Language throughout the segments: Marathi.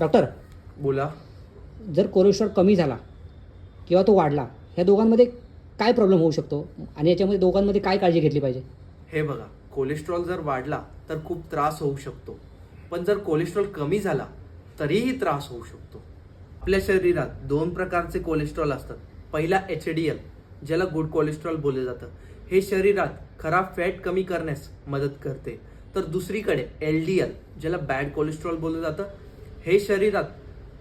डॉक्टर, बोला. जर कोलेस्ट्रॉल कमी झाला किंवा तो वाढला, ह्या दोघांमध्ये काय प्रॉब्लेम होऊ शकतो आणि याच्यामध्ये दोघांमध्ये काय काळजी घेतली पाहिजे? हे बघा, कोलेस्ट्रॉल जर वाढला तर खूप त्रास होऊ शकतो, पण जर कोलेस्ट्रॉल कमी झाला तरीही त्रास होऊ शकतो. आपल्या शरीरात 2 प्रकारचे कोलेस्ट्रॉल असतात. पहिला HDL, ज्याला गुड कोलेस्ट्रॉल बोललं जातं. हे शरीरात खराब फॅट कमी करण्यास मदत करते. तर दुसरीकडे LDL, ज्याला बॅड कोलेस्ट्रॉल बोललं जातं. हे शरीरात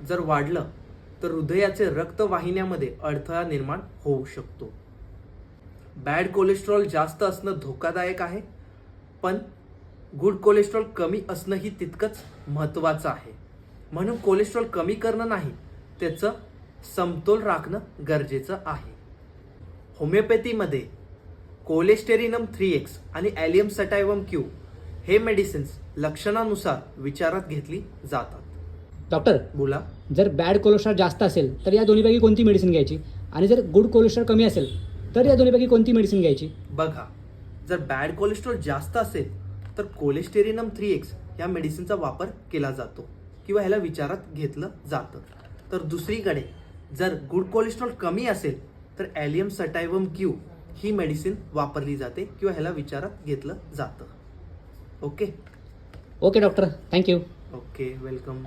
जर वाढलं तर हृदयाचे रक्तवाहिन्यामध्ये अडथळा निर्माण होऊ शकतो. बॅड कोलेस्ट्रॉल जास्त असणं धोकादायक आहे, पण गुड कोलेस्ट्रॉल कमी असणंही तितकंच महत्त्वाचं आहे. म्हणून कोलेस्ट्रॉल कमी करणं नाही, त्याचं समतोल राखणं गरजेचं आहे. होमिओपॅथीमध्ये कोलेस्टेरिनम 3x आणि ॲलियम सटायवम क्यू हे मेडिसिन्स लक्षणानुसार विचारात घेतली जातात. डॉक्टर, बोला. जर बॅड कोलेस्ट्रॉल जास्त असेल तर या दोन्हीपैकी कोणती मेडिसिन घ्यायची, आणि जर गुड कोलेस्ट्रॉल कमी असेल तर या दोन्हीपैकी कोणती मेडिसिन घ्यायची? बघा, जर बॅड कोलेस्ट्रॉल जास्त असेल तर कोलेस्टेरिनम 3x या मेडिसिनचा वापर केला जातो किंवा ह्याला विचारात घेतलं जातं. तर दुसरीकडे जर गुड कोलेस्ट्रॉल कमी असेल तर ॲलियम सटायवम क्यू ही मेडिसिन वापरली जाते किंवा ह्याला विचारात घेतलं जातं. Okay okay doctor, thank you. Okay, welcome.